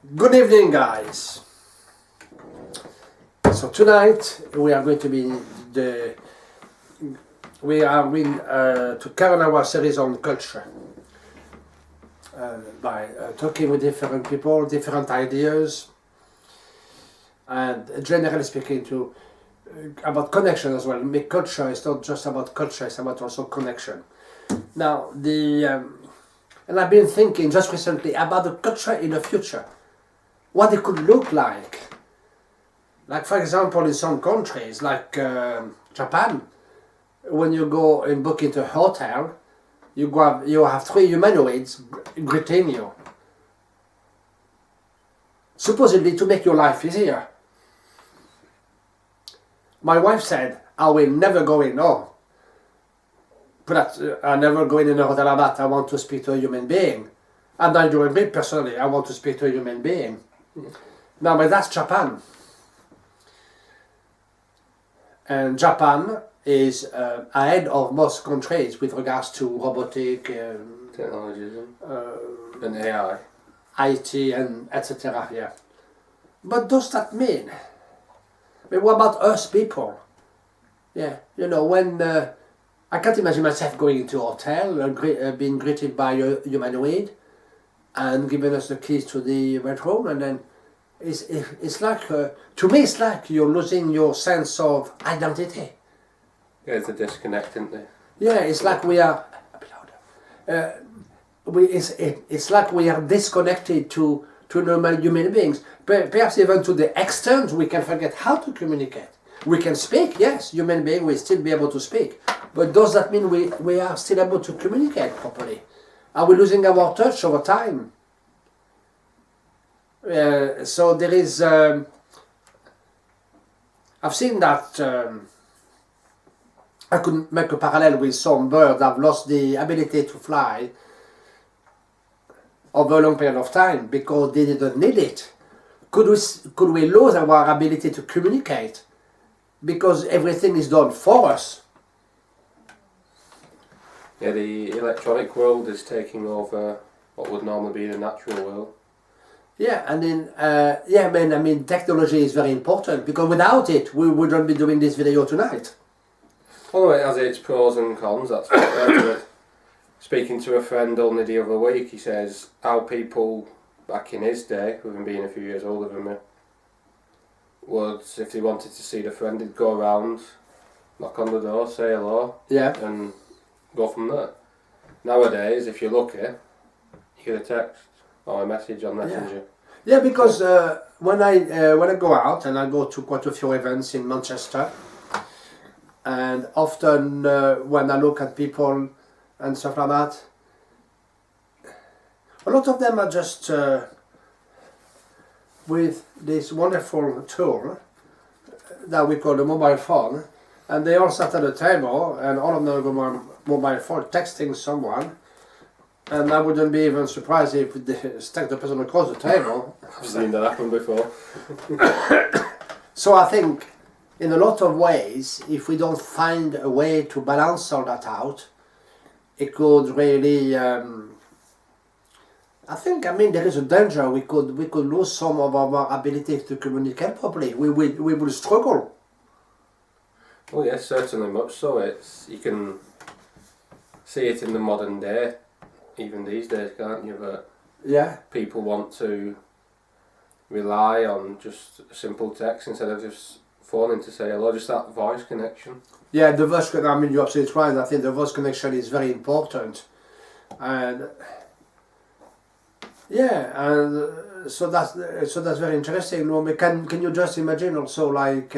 Good evening, guys. So tonight we are going to carry our series on culture by talking with different people, different ideas, and generally speaking about connection as well. Culture is not just about culture; it's about also connection. Now and I've been thinking just recently about the culture in the future, what it could look like. Like, for example, in some countries, like Japan, when you go and book into a hotel, you have three humanoids greeting you, supposedly to make your life easier. My wife said, I will never go in, I never go in a hotel like that. I want to speak to a human being. And I do admit personally, I want to speak to a human being. Now, but that's Japan. And Japan is ahead of most countries with regards to robotic technologies and AI, IT, and etc. Yeah. But does that mean? But what about us people? Yeah, when I can't imagine myself going into a hotel, being greeted by a humanoid, and giving us the keys to the bedroom, and then it's like, to me, it's like you're losing your sense of identity. Yeah, it's a disconnect, isn't there? Yeah, it's like we are. It's like we are disconnected to normal human beings. Perhaps even to the extent we can forget how to communicate. We can speak, yes, human being will still be able to speak. But does that mean we are still able to communicate properly? Are we losing our touch over time? So there is, I've seen that, I could make a parallel with some birds that have lost the ability to fly over a long period of time because they didn't need it. Could we lose our ability to communicate because everything is done for us? Yeah, the electronic world is taking over what would normally be the natural world. Yeah, and then, technology is very important because without it, we wouldn't be doing this video tonight. Although it has its pros and cons, that's what to it. Speaking to a friend only the other week, he says how people back in his day, with him being a few years older than me, would, if they wanted to see the friend, they'd go around, knock on the door, say hello, and go from there. Nowadays, if you're lucky, you get a text or a message on Messenger. Yeah, because when I go out, and I go to quite a few events in Manchester, and often when I look at people and stuff like that, a lot of them are just with this wonderful tool that we call the mobile phone, and they all sat at a table, and all of them go on mobile phone texting someone. And I wouldn't be even surprised if they stuck the person across the table. I've seen that happen before. So I think, in a lot of ways, if we don't find a way to balance all that out, it could really. There is a danger we could lose some of our ability to communicate properly. We will struggle. Well, yes, certainly much so. You can see it in the modern day. Even these days, can't you? That people want to rely on just a simple text instead of just phoning to say hello, just that voice connection. Yeah, the voice connection, you're absolutely right. I think the voice connection is very important. And so that's very interesting. Can you just imagine also, like,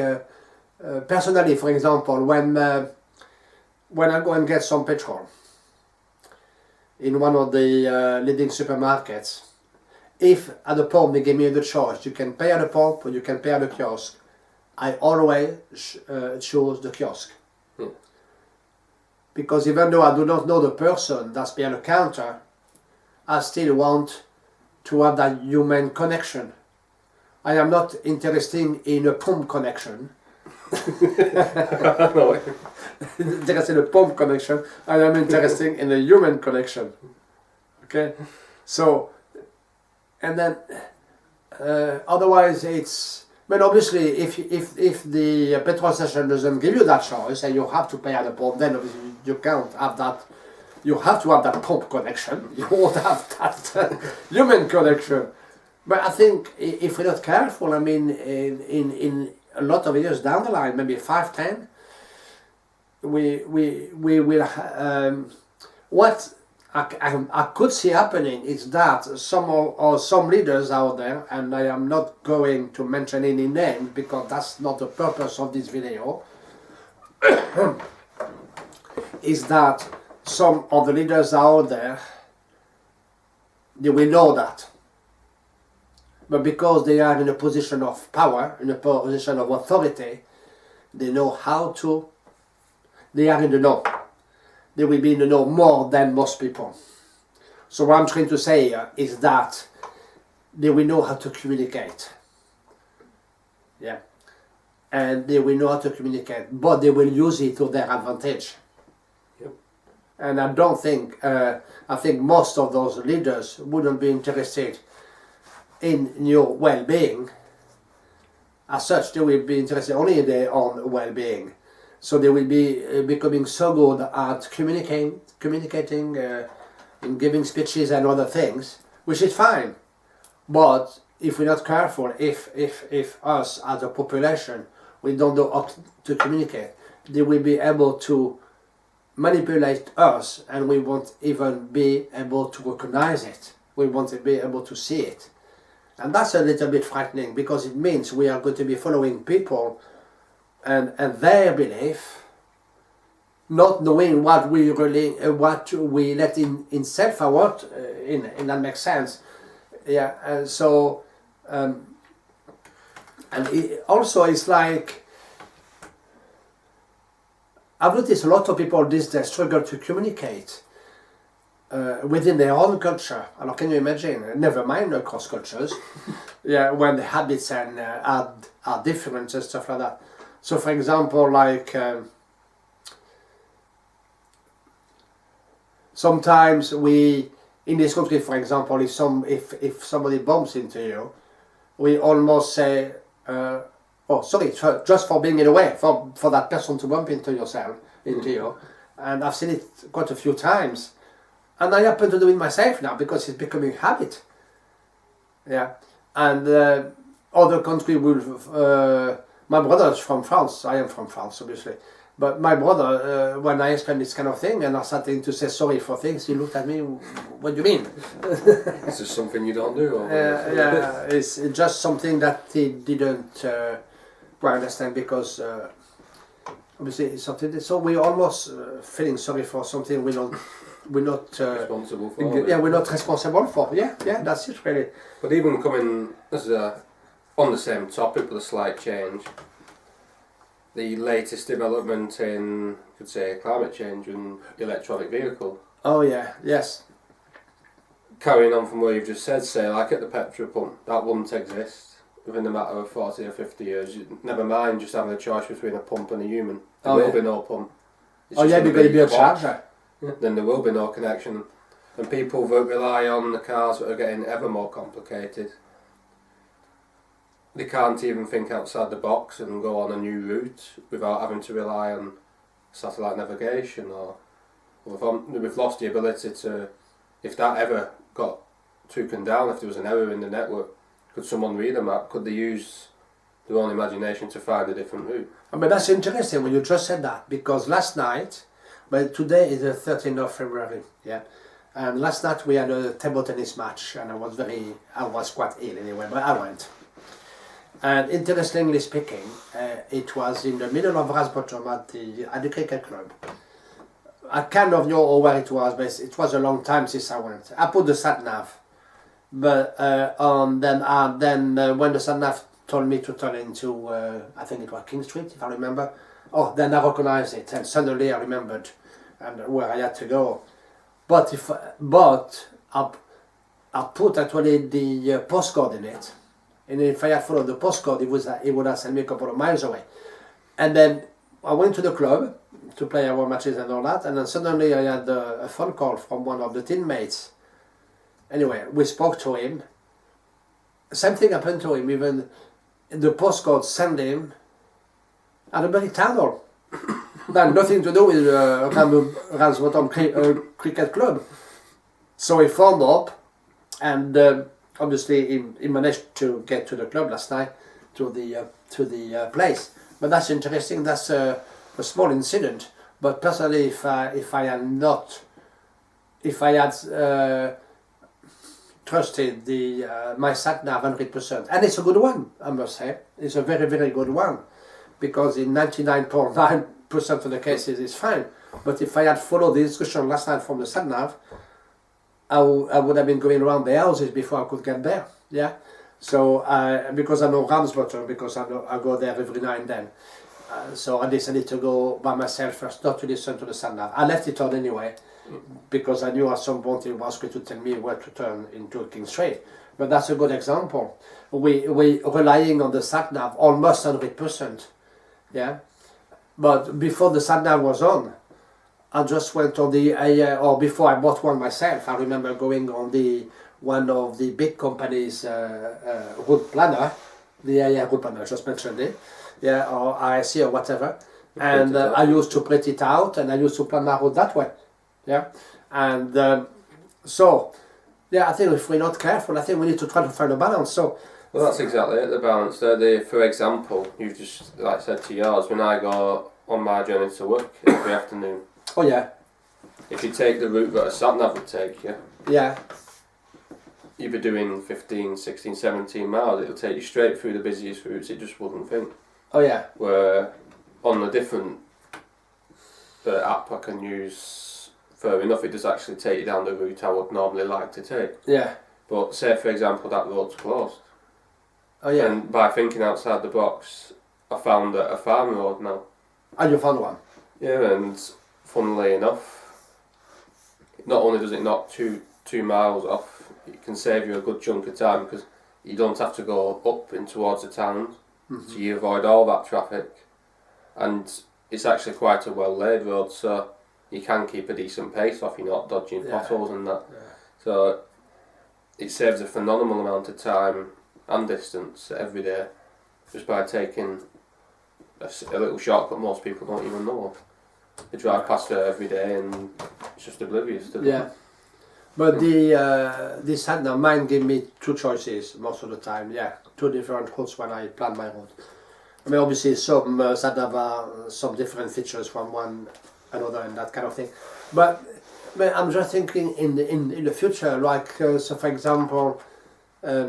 personally, for example, when I go and get some petrol in one of the leading supermarkets, if at the pump they give me the choice, you can pay at the pump or you can pay at the kiosk, I always choose the kiosk. Because even though I do not know the person that's behind the counter, I still want to have that human connection. I am not interested in a pump connection. Interested in a pump connection. I am interested in a human connection. Okay, so, and then Otherwise, it's. But obviously, if the petrol station doesn't give you that choice and you have to pay at the pump, then obviously you can't have that. You have to have that pump connection. You won't have that human connection. But I think if we're not careful, I mean, in a lot of years down the line, maybe 5, 10, we will. What I could see happening is that some leaders out there, and I am not going to mention any names because that's not the purpose of this video, is that some of the leaders out there, they will know that. But because they are in a position of power, in a position of authority, they know how to, they are in the know. They will be in the know more than most people. So what I'm trying to say here is that they will know how to communicate. Yeah. And they will know how to communicate, but they will use it to their advantage. Yep. And I don't think, I think most of those leaders wouldn't be interested in your well-being. As such, they will be interested only in their own well-being. So they will be becoming so good at communicating, in giving speeches and other things, which is fine. But if we're not careful, if us as a population, we don't know how to communicate, they will be able to manipulate us, and we won't even be able to recognize it. We won't be able to see it. And that's a little bit frightening, because it means we are going to be following people and their belief, not knowing what we really, what we let in self-aware, in that makes sense. Yeah, and so, and it also it's like, I've noticed a lot of people these days struggle to communicate within their own culture. And can you imagine? Never mind across cultures. Yeah, when the habits and are different and stuff like that. So, for example, like sometimes we in this country, for example, if somebody bumps into you, we almost say, "Oh, sorry, just for being in the way, for that person to bump into you." And I've seen it quite a few times. And I happen to do it myself now because it's becoming a habit. Yeah. And other country will... my brother is from France. I am from France, obviously. But my brother, when I explained this kind of thing and I started to say sorry for things, he looked at me, what do you mean? Is this something you don't do? Or yeah, it's just something that he didn't quite understand because obviously it's something... So we're almost feeling sorry for something we're not responsible for. Yeah, we're not responsible for. Yeah, that's it really. But even coming as on the same topic with a slight change, the latest development in, you could say, climate change and electronic vehicle. Oh yeah, yes. Carrying on from what you've just said, say like at the petrol pump, that wouldn't exist within a matter of 40 or 50 years. Never mind just having a choice between a pump and a human. There will be no pump. It's there's going to be a charger. Then there will be no connection. And people that rely on the cars that are getting ever more complicated, they can't even think outside the box and go on a new route without having to rely on satellite navigation, or we've lost the ability to, if that ever got taken down, if there was an error in the network, could someone read a map? Could they use their own imagination to find a different route? But that's interesting when you just said that, because last night, but today is the 13th of February, yeah. And last night we had a table tennis match, and I was quite ill anyway, but I went. And interestingly speaking, it was in the middle of Rasbottom at the cricket club. I kind of know where it was, but it was a long time since I went. I put the sat nav, but then when the sat nav told me to turn into, I think it was King Street, if I remember. Oh, then I recognized it, and suddenly I remembered and where I had to go. But I put actually the postcode in it, and if I had followed the postcode, it would have sent me a couple of miles away. And then I went to the club to play our matches and all that, and then suddenly I had a phone call from one of the teammates. Anyway, we spoke to him, same thing happened to him. Even the postcode sent him at a very tunnel. That nothing to do with Ramsbottom Cricket Club. So he phoned up, and obviously he managed to get to the club last night, to the place. But that's interesting. That's a small incident. But personally, if I had trusted my sat nav 100%, and it's a good one, I must say, it's a very, very good one, because in 99.9% of the cases it's fine. But if I had followed the instruction last night from the sat nav, I would have been going around the houses before I could get there. Yeah. So because I know Ramsbottom, because I go there every now and then. So I decided to go by myself first, not to listen to the sat nav. I left it on anyway, because I knew at some point it was going to tell me where to turn into King Street. But that's a good example. We relying on the sat nav almost 100%. Yeah. But before the sat nav was on, I just went on or before I bought one myself, I remember going on one of the big companies' route planner, the AI route planner, I just mentioned it, yeah, or ISC or whatever, and I used to print it out, and I used to plan my route that way, yeah, and so, yeah, I think if we're not careful, I think we need to try to find a balance. So. Well, that's exactly it, the balance there. For example, you've just, like said to yours, when I go on my journey to work every afternoon. Oh yeah. If you take the route that a sat-nav would take you, yeah, you'd be doing 15, 16, 17 miles. It'll take you straight through the busiest routes. It just wouldn't think. Oh yeah. Where on a different app I can use, fair enough, it does actually take you down the route I would normally like to take. Yeah. But say for example that road's closed. Oh yeah. And by thinking outside the box, I found a farm road now. And you found one? Yeah, and funnily enough, not only does it knock 2 miles off, it can save you a good chunk of time, because you don't have to go up in towards the town, so you avoid all that traffic, and it's actually quite a well laid road, so you can keep a decent pace off, you're not dodging potholes and that. Yeah. So it saves a phenomenal amount of time and distance every day, just by taking a little shortcut most people don't even know of. They drive past it every day and it's just oblivious to them. Yeah. But the sat nav mine give me two choices most of the time. Yeah, two different routes when I plan my route. I mean, obviously some sat nav have some different features from one another and that kind of thing. But I'm just thinking in the future, like so for example, I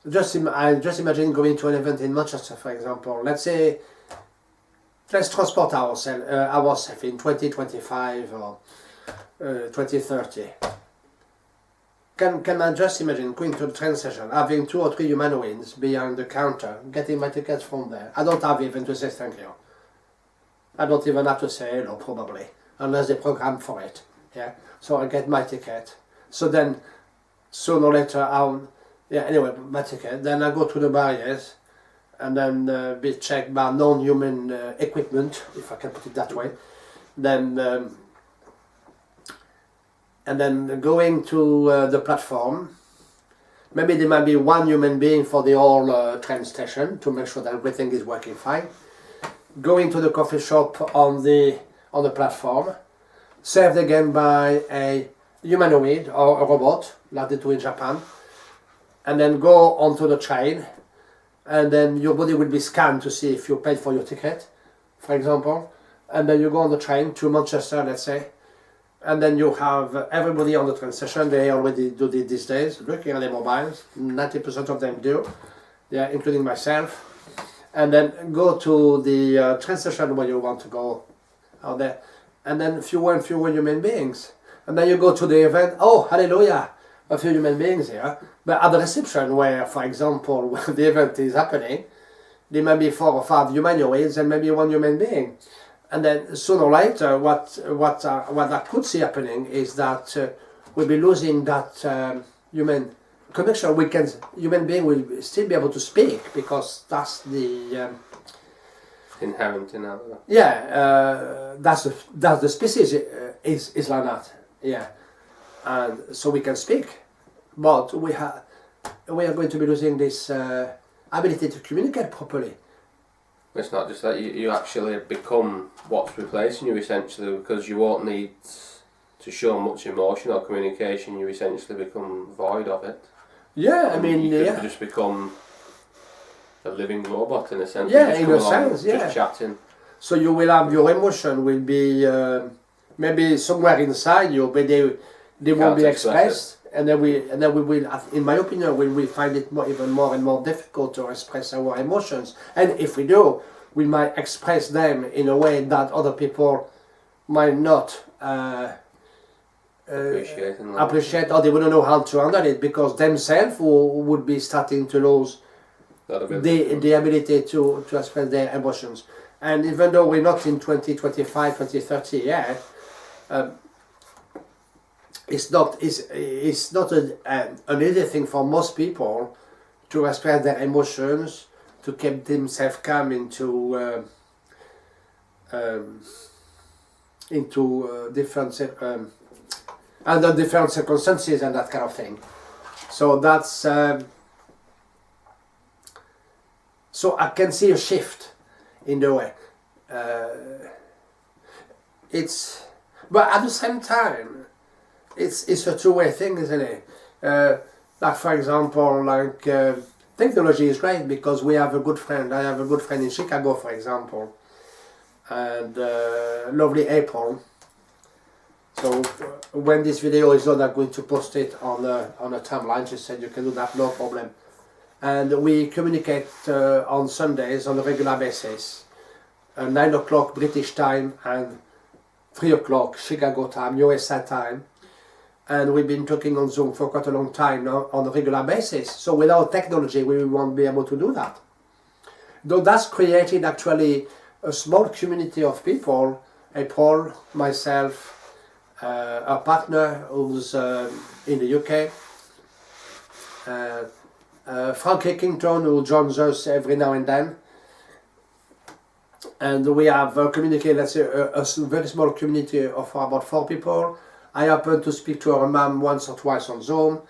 just imagine going to an event in Manchester, for example. Let's transport ourselves in 2025 or 2030. Can I just imagine going to the train station, having 2 or 3 humanoids behind the counter, getting my tickets from there? I don't have even to say thank you. I don't even have to say hello, probably, unless they program for it. Yeah. So I get my ticket. So then, sooner or later, anyway, my ticket. Then I go to the barriers, and then be checked by non-human equipment, if I can put it that way. Then, and then going to the platform. Maybe there might be one human being for the whole train station to make sure that everything is working fine. Going to the coffee shop on the platform, served again by a humanoid or a robot, like they do in Japan, and then go onto the train. And then your body will be scanned to see if you paid for your ticket, for example. And then you go on the train to Manchester, let's say. And then you have everybody on the train station. They already do it these days, looking at their mobiles. 90% of them do, yeah, including myself. And then go to the train station where you want to go out there. And then fewer and fewer human beings. And then you go to the event. Oh, hallelujah! A few human beings here, but at the reception where, for example, when the event is happening, there may be 4 or 5 humanoids and maybe 1 human being. And then sooner or later, what I could see happening is that we'll be losing that human connection. Human being will still be able to speak, because that's the inherent in our. Yeah, that's the species is like that. Yeah. And so we can speak, but we are going to be losing this ability to communicate properly. It's not just that, you actually become what's replacing you essentially, because you won't need to show much emotion or communication, you essentially become void of it. Yeah, I mean, you yeah. just become a living robot in a sense. Yeah, you just in come a along sense, yeah. just chatting. So you will have your emotion will be maybe somewhere inside you, but they won't be expressed, and then we will, in my opinion, we will find it even more and more difficult to express our emotions. And if we do, we might express them in a way that other people might not appreciate, or they wouldn't know how to handle it, because themselves would be starting to lose the ability to express their emotions. And even though we're not in 2025, 2030 yet, it's not an easy thing for most people to express their emotions, to keep themselves calm into different under different circumstances and that kind of thing. So that's so I can see a shift in the way. But at the same time, it's a two-way thing, isn't it? Like for example, technology is great because we have a good friend. I have a good friend in Chicago, for example, and lovely April. So when this video is done, I'm going to post it on a timeline. She said you can do that, no problem. And we communicate on Sundays on a regular basis, 9 o'clock British time and 3 o'clock Chicago time, USA time. And we've been talking on Zoom for quite a long time now on a regular basis. So without technology, we won't be able to do that. Though that's created actually a small community of people, April, myself, our partner who's in the UK, Frank Hickington, who joins us every now and then. And we have communicated, let's say, a very small community of about 4 people. I happen to speak to her mom once or twice on Zoom,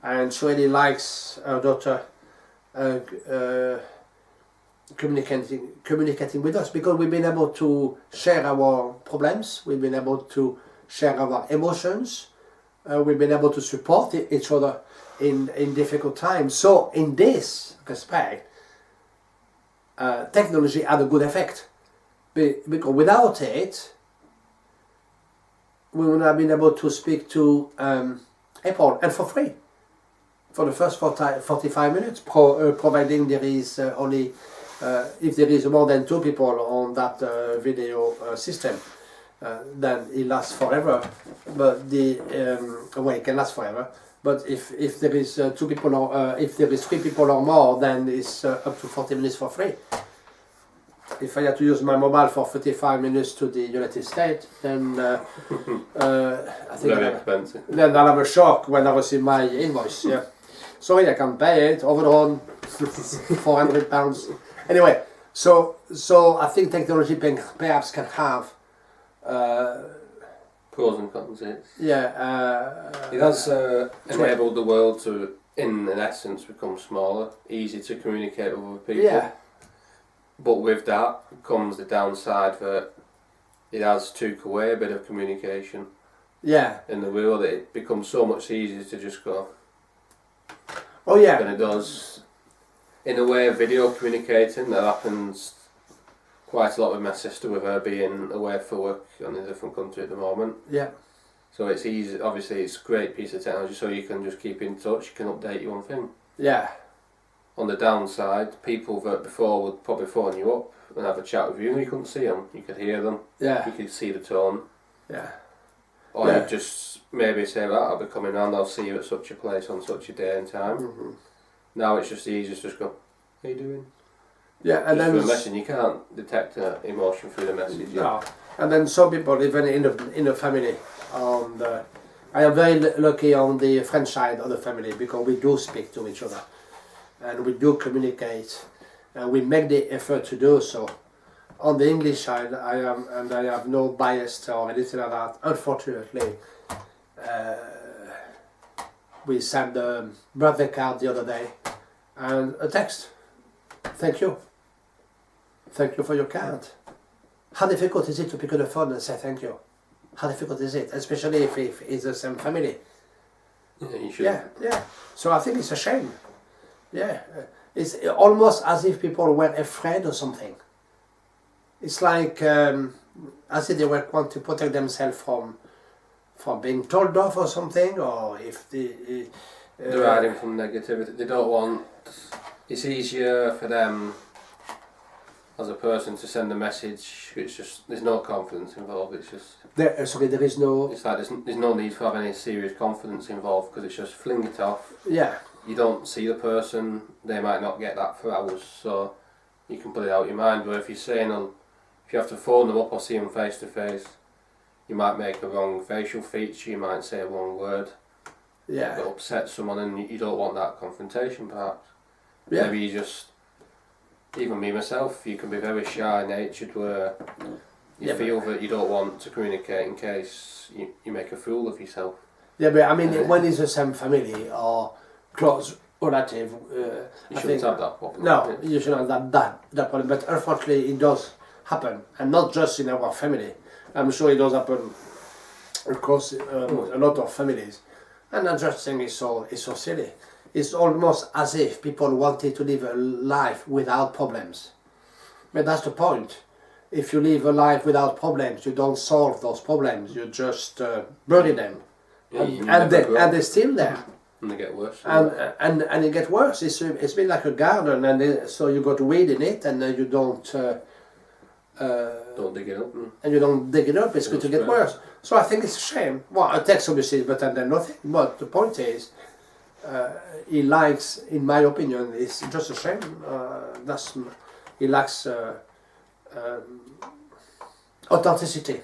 and she really likes her daughter communicating with us, because we've been able to share our problems, we've been able to share our emotions, we've been able to support each other in difficult times. So in this respect, technology had a good effect, because without it, we would have been able to speak to April, and for free, for the first 45 minutes, providing there is only, if there is more than 2 people on that video system, then it lasts forever. But well, it can last forever. But if there is 2 people, or if there is 3 people or more, then it's up to 40 minutes for free. If I had to use my mobile for 35 minutes to the United States, then I think very expensive. Then I'll have a shock when I receive my invoice. Yeah, sorry, I can't pay it. Overdrawn, £400. Anyway, so I think technology perhaps can have pros and cons. It it has enabled the world to, in essence, become smaller, easy to communicate with other people. Yeah. But with that comes the downside that it has took away a bit of communication. Yeah. In the world, it becomes so much easier to just go. Oh yeah. Than it does. In a way, video communicating, that happens quite a lot with my sister, with her being away for work in a different country at the moment. Yeah. So it's easy. Obviously, it's a great piece of technology, so you can just keep in touch. You can update you on things. Yeah. On the downside, people that before would probably phone you up and have a chat with you, and you couldn't see them. You could hear them. Yeah. You could see the tone. Yeah. Or you'd just maybe say, well, I'll be coming round, I'll see you at such a place on such a day and time. Mm-hmm. Now it's just easy to just go, how you doing? Yeah, and just then through a message, you can't detect emotion through the message. No. And then some people, even in the family, I am very lucky on the French side of the family, because we do speak to each other. And we do communicate, and we make the effort to do so. On the English side, I have no bias or anything like that. Unfortunately, we sent a birthday card the other day and a text. Thank you. Thank you for your card. How difficult is it to pick up the phone and say thank you? How difficult is it? Especially if it's the same family. Yeah, you should. Yeah. So I think it's a shame. Yeah. It's almost as if people were afraid or something. It's like as if they were want to protect themselves from being told off or something, or if They're hiding from negativity. They don't want. It's easier for them as a person to send a message. It's just there's no confidence involved. It's just. There is no. It's like there's no need for having any serious confidence involved because it's just fling it off. Yeah. You don't see the person. They might not get that for hours, so you can put it out of your mind. But if you're saying if you have to phone them up or see them face to face, you might make a wrong facial feature. You might say a wrong word. Yeah. That upset someone, and you don't want that confrontation, perhaps. Yeah. Maybe you just, even me myself, you can be very shy-natured where you feel that you don't want to communicate in case you make a fool of yourself. Yeah, but I mean, when it's the same family or close relative, You shouldn't have that problem. No, you shouldn't have that problem. But unfortunately, it does happen, and not just in our family. I'm sure it does happen across a lot of families. And I just think it's so silly. It's almost as if people wanted to live a life without problems. But that's the point. If you live a life without problems, you don't solve those problems. You just bury them, and they're still there. And they get worse. And it gets worse. It's been like a garden, and so you got weed in it, and you don't dig it up. And you don't dig it up. It's going to get worse. So I think it's a shame. Well, a text obviously, but then nothing. But the point is, he likes, in my opinion, it's just a shame. He lacks authenticity.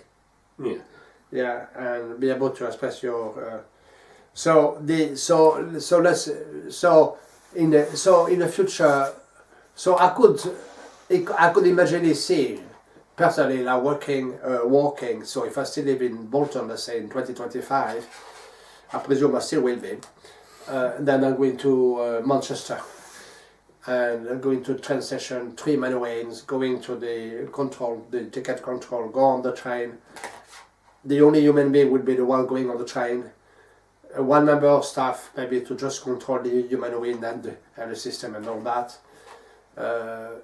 Yeah. Yeah, and be able to express your. In the future, so I could imagine see personally like walking. So if I still live in Bolton, let's say in 2025, I presume I still will be. Then I'm going to Manchester, and I'm going to the train station, 3 Manuanes, going to the ticket control, go on the train. The only human being will be the one going on the train. One member of staff, maybe to just control the human wind and the system and all that.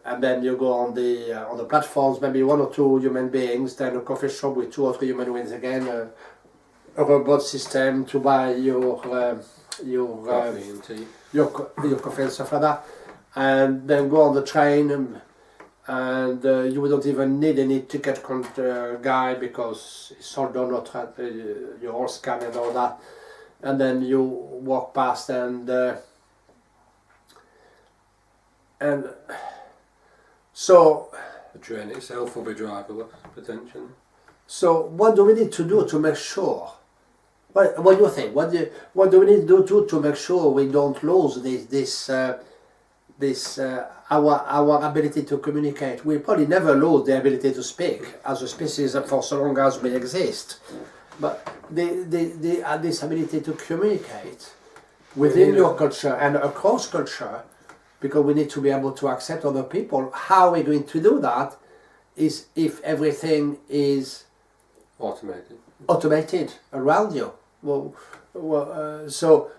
And then you go on the platforms, maybe 1 or 2 human beings, then a coffee shop with 2 or 3 human beings again, a robot system to buy your Coffee and tea. your coffee and stuff like that, and then go on the train, and you don't even need any ticket guy because it's all done, you're all scanned and all that, and then you walk past and so The train itself will be driverless, potentially. So what do we need to do to make sure? What do you think? What do we need to do to make sure we don't lose our ability to communicate? We probably never lose the ability to speak as a species for so long as we exist. But this ability to communicate within your culture and across culture, because we need to be able to accept other people. How are we going to do that? Is if everything is automated around you. So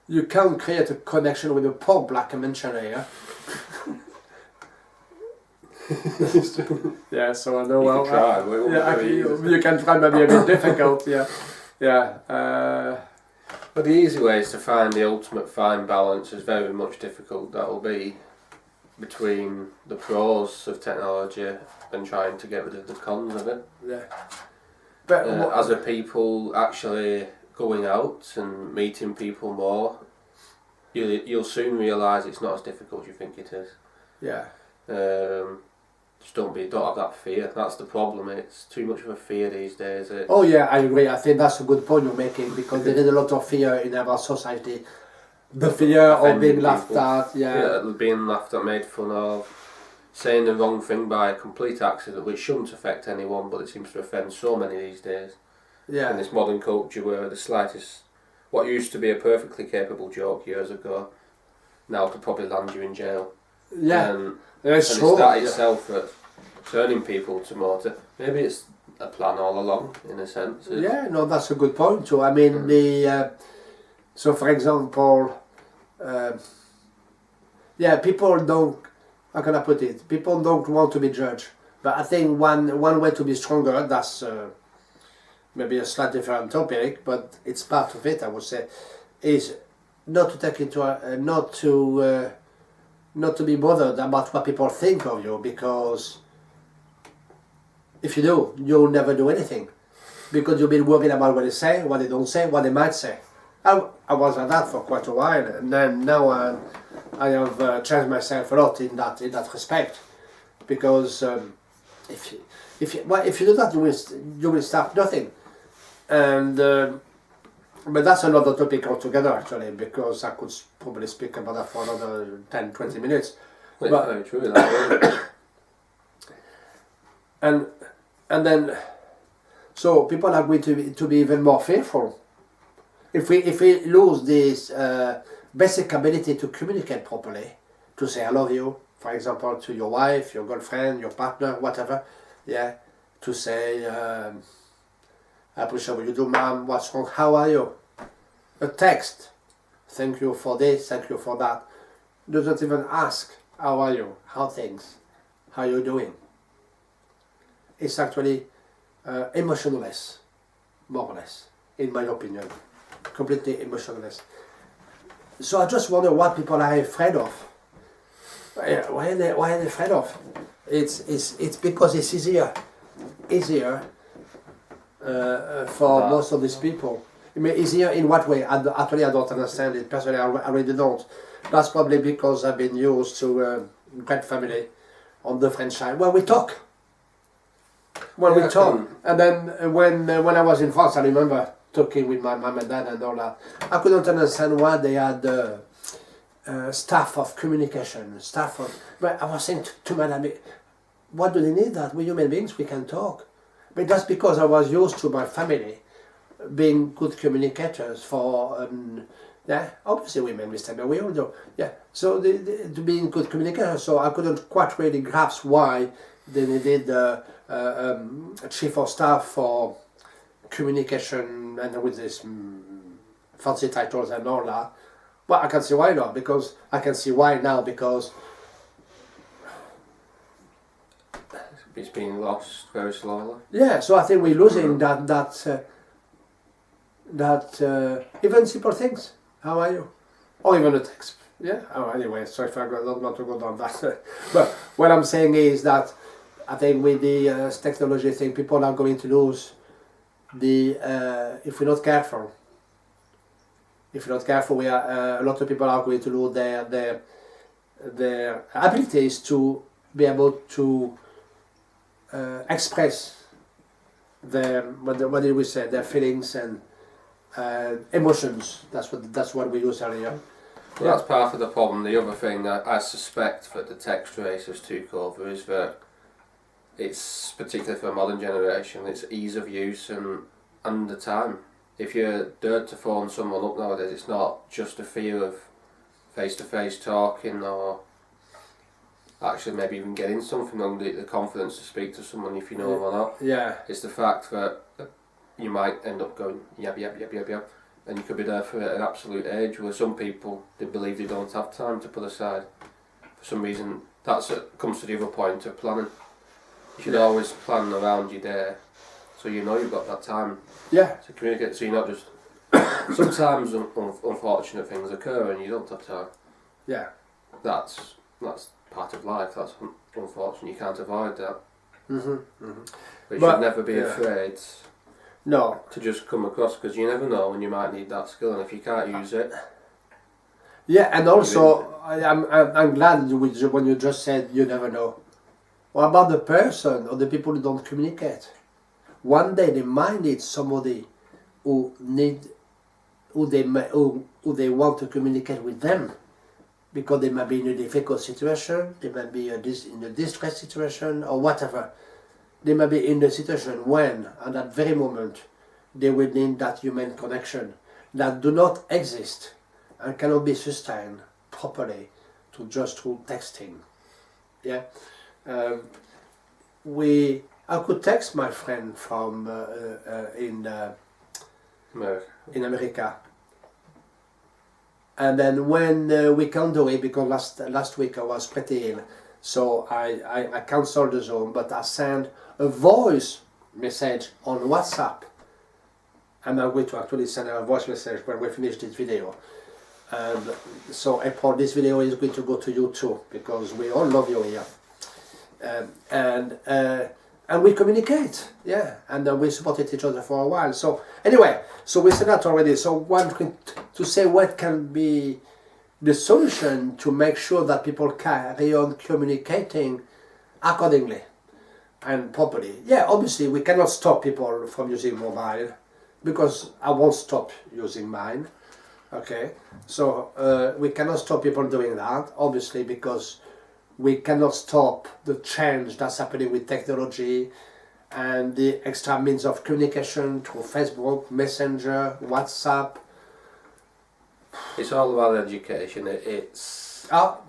you can't create a connection with a poor black mentioned here. Yeah, so I know. You can try. You can try, maybe a bit difficult. Yeah. But the easy way is to find the ultimate fine balance is very much difficult. That will be between the pros of technology and trying to get rid of the cons of it. Yeah. But as a people actually going out and meeting people more, you'll soon realise it's not as difficult as you think it is. Yeah. Just don't have that fear. That's the problem. It's too much of a fear these days. Oh yeah, I agree. I think that's a good point you're making, because there is a lot of fear in our society. The fear of being laughed at. Yeah, being laughed at, made fun of, saying the wrong thing by a complete accident, which shouldn't affect anyone, but it seems to offend so many these days. Yeah. In this modern culture where the slightest what used to be a perfectly capable joke years ago now could probably land you in jail. Yeah, And it's it's true. that itself that turning people to motor. Maybe it's a plan all along, in a sense. Yeah, no, that's a good point too. I mean, so for example, people don't. How can I put it? People don't want to be judged. But I think one way to be stronger. That's maybe a slightly different topic, but it's part of it. I would say, is not to take into not to be bothered about what people think of you, because if you do, you'll never do anything, because you've been worried about what they say, what they don't say, what they might say. I was like that for quite a while, and then now I have changed myself a lot in that respect, because if you do that, you will start nothing, and but that's another topic altogether actually, because I could probably speak about that for another 10-20 minutes. Well, But- very true. That and then so people are going to be even more fearful if we lose this basic ability to communicate properly, to say I love you, for example, to your wife, your girlfriend, your partner, whatever. Yeah, to say I appreciate what you do, ma'am, what's wrong, how are you? A text, thank you for this, thank you for that. Doesn't even ask how are you, how things, how you doing. It's actually emotionless, more or less, in my opinion, completely emotionless. So I just wonder what people are afraid of. Why are they afraid of? It's because it's easier for most of these people. I mean, easier in what way? Actually, I don't understand it personally. I really don't. That's probably because I've been used to a great family on the French side where we talk. And then when I was in France, I remember talking with my mom and dad and all that. I couldn't understand why they had staff of communication, but I was saying to my dad, what do they need that? We're human beings, we can talk. But that's because I was used to my family being good communicators for, obviously women mistake, but we all do. Yeah, so to being good communicators, so I couldn't quite really grasp why they needed a chief of staff for communication and with this fancy titles and all that. Well, I can see why now, because it's being lost very slowly. yeah. So I think we're losing that even simple things. How are you? Or even a text. Yeah. Oh, anyway, sorry if I don't want to go down that. But what I'm saying is that I think with the technology thing, people are going to lose if we're not careful. If we're not careful, we are a lot of people are going to lose their abilities to be able to express their what did we say, their feelings and emotions. That's what we used earlier. Well, that's part of the problem. The other thing that I suspect that the text racers took over is that it's, particularly for the modern generation, it's ease of use and the time. If you're dared to phone someone up nowadays, it's not just a fear of face-to-face talking or actually maybe even getting something on the confidence to speak to someone if you know them or not. Yeah. It's the fact that you might end up going yab, and you could be there for an absolute age where some people, they believe they don't have time to put aside. For some reason, comes to the other point of planning. You should always plan around your day, so you know you've got that time to communicate, so you're not just... Sometimes unfortunate things occur and you don't have time. Yeah. That's part of life, that's unfortunate, you can't avoid that. But you should never be afraid to just come across, because you never know when you might need that skill, and if you can't use it... Yeah, and also, I'm glad when you just said you never know. What about the person or the people who don't communicate? One day they might need somebody who they want to communicate with them, because they might be in a difficult situation, they might be in a distress situation or whatever. They might be in a situation when, at that very moment, they will need that human connection. that do not exist and cannot be sustained properly to just through texting. Yeah, I could text my friend from in America, and then when we can't do it because last week I was pretty ill, so I cancelled the Zoom, but I sent a voice message on WhatsApp, and I'm going to actually send a voice message when we finish this video. And so April, this video is going to go to you too, because we all love you here. And we communicate, yeah, and we supported each other for a while. So anyway, so we said that already. So one thing to say, what can be the solution to make sure that people carry on communicating accordingly and properly? Yeah, obviously we cannot stop people from using mobile, because I won't stop using mine. Okay, so we cannot stop people doing that, obviously, because we cannot stop the change that's happening with technology and the extra means of communication through Facebook, Messenger, WhatsApp. It's all about education. It's all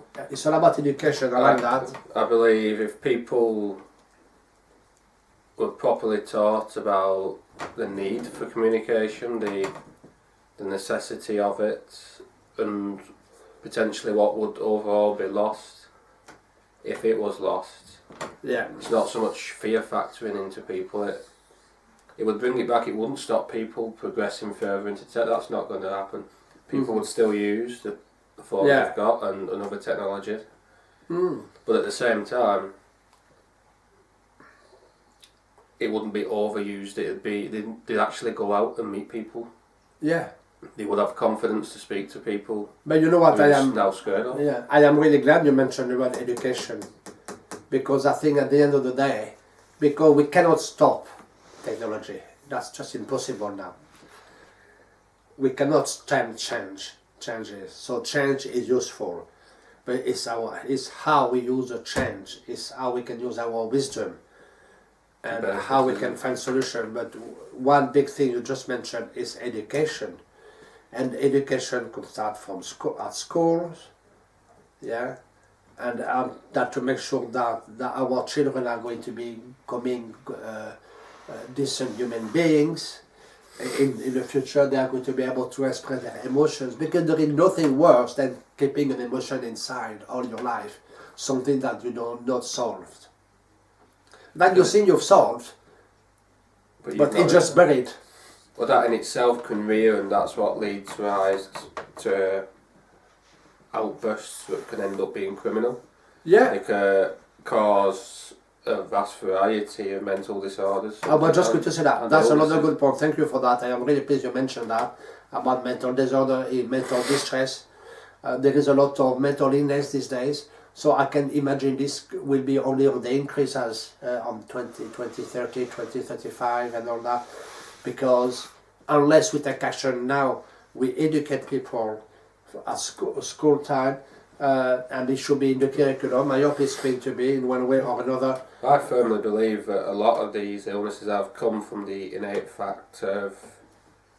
about education, I like that. I believe if people were properly taught about the need for communication, the necessity of it, and potentially what would overall be lost if it was lost. Yeah. It's not so much fear factoring into people. It would bring it back. It wouldn't stop people progressing further into tech. That's not going to happen. People would still use the phones they've got and other technologies. But at the same time, it wouldn't be overused. It'd be they'd actually go out and meet people. Yeah. They would have confidence to speak to people. But you know what, I am now scared of. Yeah, I am really glad you mentioned about education, because I think at the end of the day, because we cannot stop technology, that's just impossible now. We cannot stem changes. So change is useful, but it's how we use the change. It's how we can use our wisdom, and how we can find solution. But one big thing you just mentioned is education. And education could start from schools, yeah, and that to make sure that our children are going to be becoming decent human beings. In the future, they are going to be able to express their emotions, because there is nothing worse than keeping an emotion inside all your life, something that you don't not solved. That you think you've solved, but it's just buried. Well, that in itself can rear, and that's what leads rise to outbursts that can end up being criminal. Yeah. They cause a vast variety of mental disorders. I was just going to say that. That's another good point. Thank you for that. I am really pleased you mentioned that about mental disorder, mental distress. There is a lot of mental illness these days. So I can imagine this will be only on the increase as on 2030, 2035 and all that. Because unless we take action now, we educate people at school time, and it should be in the curriculum. I hope it's going to be in one way or another. I firmly believe that a lot of these illnesses have come from the innate fact of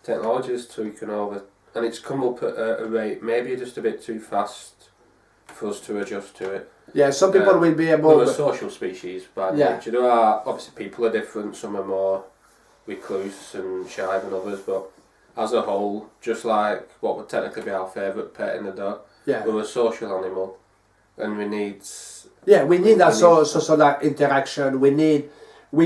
technologies taking over, and it's come up at a rate maybe just a bit too fast for us to adjust to it. Yeah, some people will be able. We're a social species by nature. There are obviously people are different. Some are more recluse and shy than others, but as a whole, just like what would technically be our favourite pet in the dog, we're a social animal, and we need. Yeah, we need that that interaction. We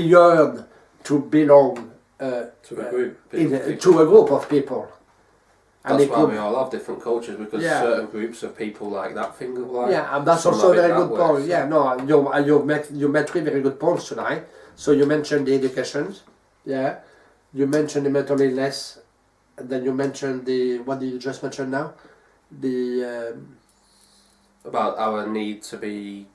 yearn to belong to a group. To a group of people. And that's why we all have different cultures, because certain groups of people like that thing of life. Yeah, and that's also a very good point. Yeah, no, you made three very good points tonight. So you mentioned the education. Yeah, you mentioned the mental illness, and then you mentioned what did you just mention now? About our need to be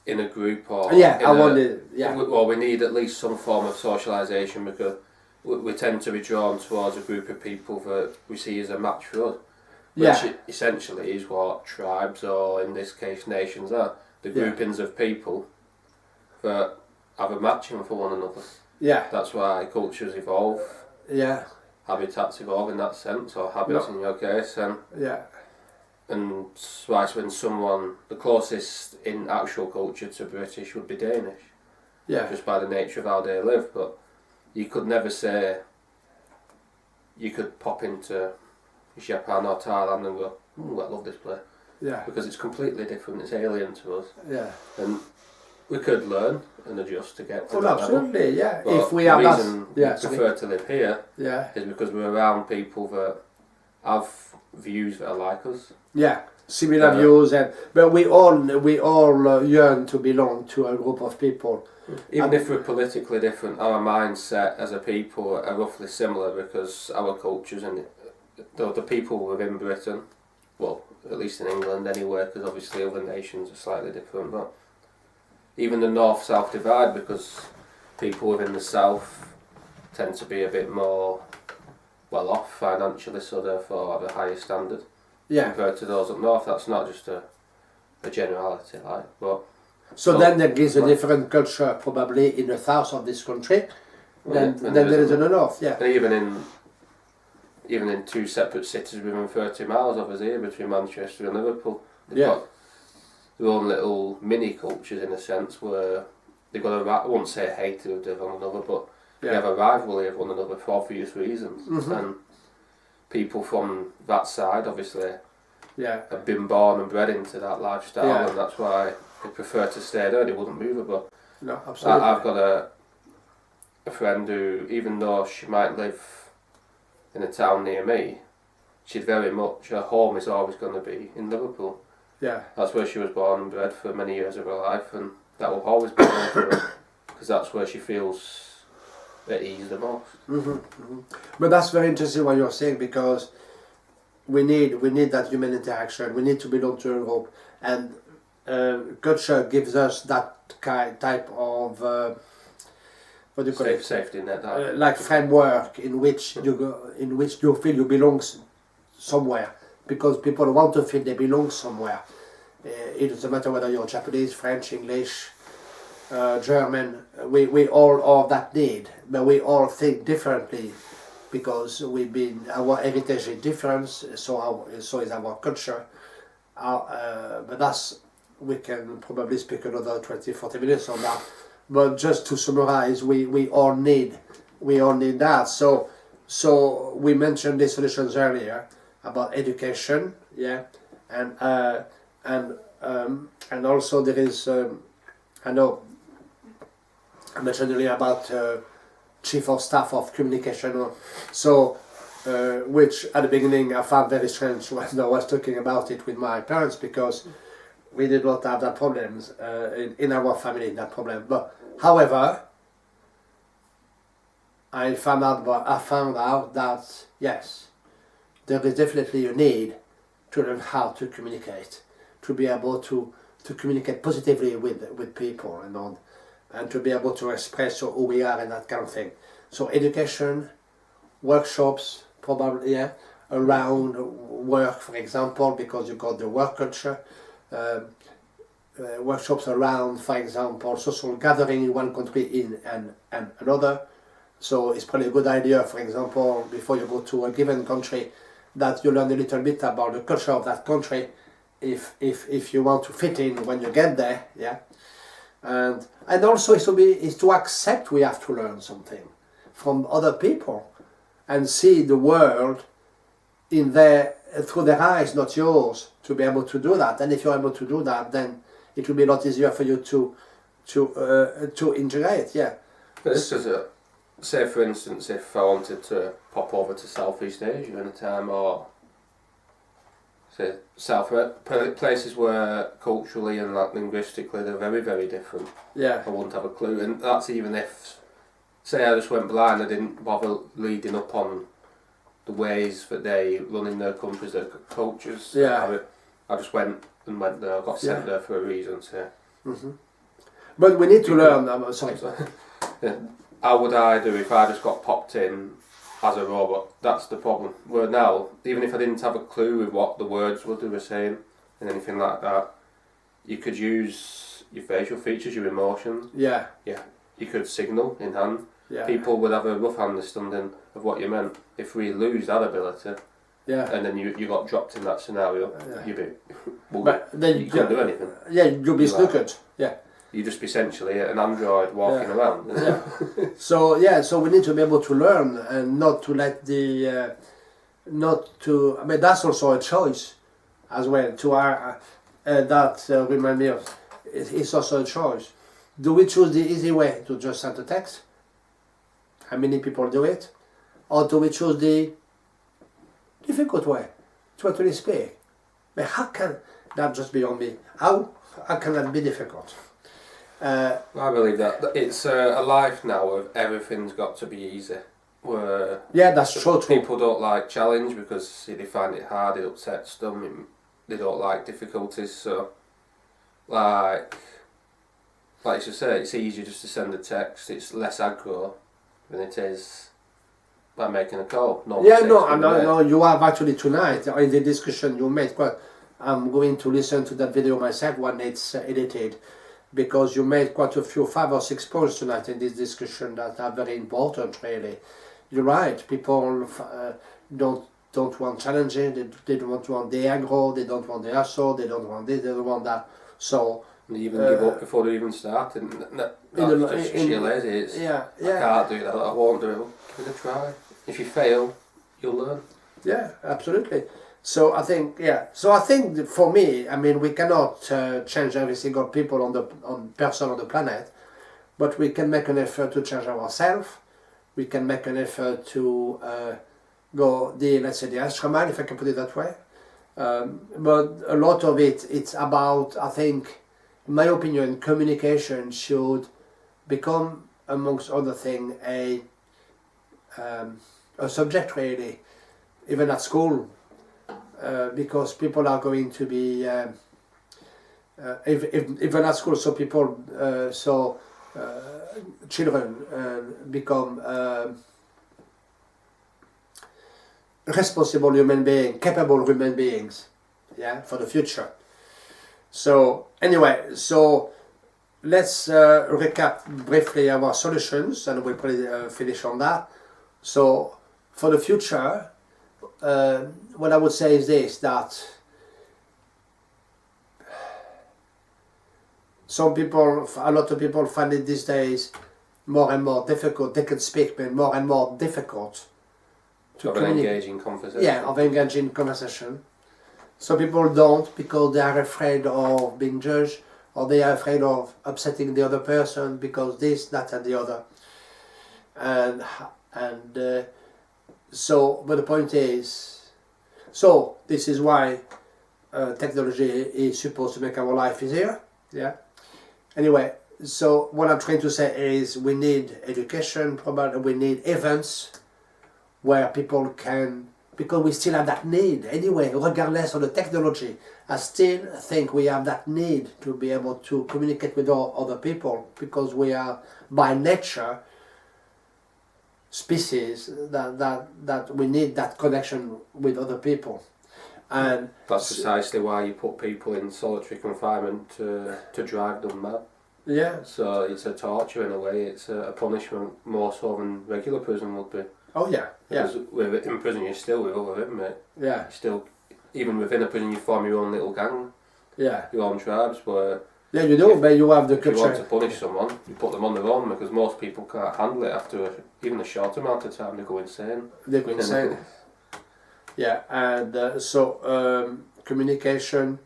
in a group or well, we need at least some form of socialisation, because we tend to be drawn towards a group of people that we see as a match for us, which essentially is what tribes, or in this case nations, are. The groupings of people that have a matching for one another. Yeah. That's why cultures evolve. Yeah. habitats evolve in that sense, or habits in your case, Yeah. and whereas when someone, the closest in actual culture to British would be Danish, Yeah. just by the nature of how they live, but you could never say, you could pop into Japan or Thailand and go, I love this place, Yeah. because it's completely different, it's alien to us, Yeah. and we could learn and adjust to get to Well, that level. absolutely. Yeah. But If we the are reason yeah, we prefer to live here Yeah. is because we're around people that have views that are like us. Yeah. Similar views, but we all yearn to belong to a group of people. Even if we're politically different, our mindset as a people are roughly similar, because our cultures and the people within Britain, well, at least in England anyway, because obviously other nations are slightly different, but even the north-south divide, because people within the south tend to be a bit more well off financially, so therefore have a higher standard compared to those up north. That's not just a generality, but so then there is a different culture probably in the south of this country than there is in the north. Yeah. And even in two separate cities within 30 miles of us here, between Manchester and Liverpool, they've got their own little mini cultures in a sense, where they've got I won't say hatred of one another, but they have a rivalry of one another for obvious reasons. And people from that side obviously have been born and bred into that lifestyle, and that's why they prefer to stay there. They wouldn't move it. But no, absolutely. I've got a friend who, even though she might live in a town near me, she's very much, her home is always going to be in Liverpool. Yeah. That's where she was born and bred for many years of her life, and that will always be home for her, because that's where she feels at ease the most. But that's very interesting what you're saying, because we need that human interaction. We need to belong to a group, and culture gives us that type of what do you call it? Safety net. Like framework in which you feel you belong somewhere, because people want to feel they belong somewhere. It doesn't matter whether you're Japanese, French, English, German. We all have that need, but we all think differently, because our heritage is different. So is our culture. But we can probably speak another 20-40 minutes on that. But just to summarize, we all need that. So we mentioned the solutions earlier about education, and also there is I know I mentioned earlier about chief of staff of communication, which at the beginning I found very strange when I was talking about it with my parents, because we did not have that problems in our family, that problem. But however, I found out that yes, there is definitely a need to learn how to communicate, to be able to communicate positively with people and to be able to express who we are and that kind of thing. So education, workshops, probably around work, for example, because you got the work culture. Workshops around, for example, social gathering in one country and another. So it's probably a good idea, for example, before you go to a given country, that you learn a little bit about the culture of that country, if you want to fit in when you get there, and also is to accept we have to learn something from other people, and see the world through their eyes, not yours, to be able to do that. And if you're able to do that, then it will be a lot easier for you to integrate. But this is say for instance, if I wanted to pop over to Southeast Asia in a time, or say places where culturally and linguistically they're very, very different. I wouldn't have a clue, and that's even if, say I just went blind, I didn't bother reading up on the ways that they run in their countries, their cultures. I just went there. I got sent there for a reason. So. But we need to learn. Sorry. How would I do if I just got popped in as a robot? That's the problem. Where now, even if I didn't have a clue with what the words were they were saying and anything like that, you could use your facial features, your emotions. You could signal in hand. People would have a rough understanding of what you meant. If we lose that ability, Yeah. and then you got dropped in that scenario, you'd be, well, But then you can't do anything. Yeah, you'll be You are. snookered. Yeah. You're just essentially an android walking around. Yeah. So we need to be able to learn and not to let the not to. I mean, that's also a choice as well. To our that remind me of. It's also a choice. Do we choose the easy way to just send a text? How many people do it? Or do we choose the difficult way to actually speak? But how can that just be on me? How can that be difficult? I believe that it's a life now where everything's got to be easy. Where Yeah, that's true. people don't like challenge because they find it hard, it upsets them, they don't like difficulties. So, like you say, it's easier just to send a text. It's less aggro than it is by making a call. No. You have actually tonight in the discussion you made. I'm going to listen to that video myself when it's edited, because you made quite a few 5 or 6 points tonight in this discussion that are very important. Really, you're right. People don't want challenging. They don't want the aggro. They don't want the hustle. They don't want this. They don't want that. So. They even give up before they even start, and that's just sheer lazy. It's, I can't do that, I won't do it. Give it a try. If you fail, you'll learn. Yeah, absolutely. So I think for me, I mean, we cannot change every single person on the planet, but we can make an effort to change ourselves. We can make an effort to go the extra mile, if I can put it that way. But a lot of it's about, I think, in my opinion, communication should become, amongst other things, a subject really, even at school, because people are going to be, even at school, so people, children become responsible human beings, capable human beings, for the future. So anyway, let's recap briefly our solutions, and we'll probably finish on that. So for the future, what I would say is this, that a lot of people find it these days more and more difficult. They can speak, but more and more difficult to engaging conversation. Yeah, of engaging conversation. Some people don't because they are afraid of being judged, or they are afraid of upsetting the other person because this, that, and the other. But the point is, so this is why technology is supposed to make our life easier. Yeah. Anyway, so what I'm trying to say is we need education. Probably we need events where people can. Because we still have that need anyway, regardless of the technology. I still think we have that need to be able to communicate with other people, because we are by nature species that we need that connection with other people. And that's precisely why you put people in solitary confinement to drive them mad. Yeah. So it's a torture in a way, it's a punishment more so than regular prison would be. Oh yeah, because in prison you're still with other inmates. Yeah. You're still, even within a prison you form your own little gang. Yeah. Your own tribes where... Yeah, you do, but you have the culture. If you want to punish someone, you put them on their own, because most people can't handle it after even a short amount of time. They go insane. They go insane. Yeah, and communication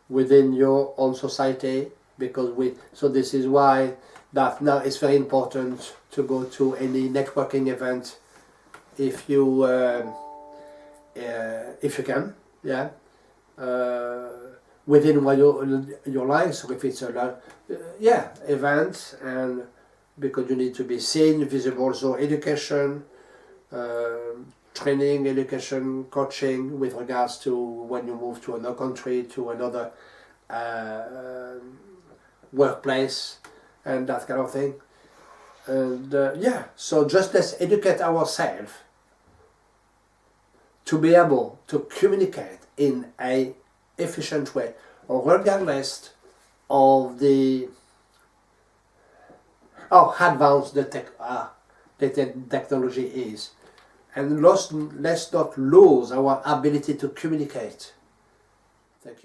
within your own society, because this is why that now it's very important to go to any networking event if you can, within your life. So if it's events, and because you need to be seen, visible. So education, training, education, coaching with regards to when you move to another country, to another workplace, and that kind of thing. And so just let's educate ourselves to be able to communicate in a efficient way, regardless of how advanced the technology is. and let's not lose our ability to communicate. Thank you.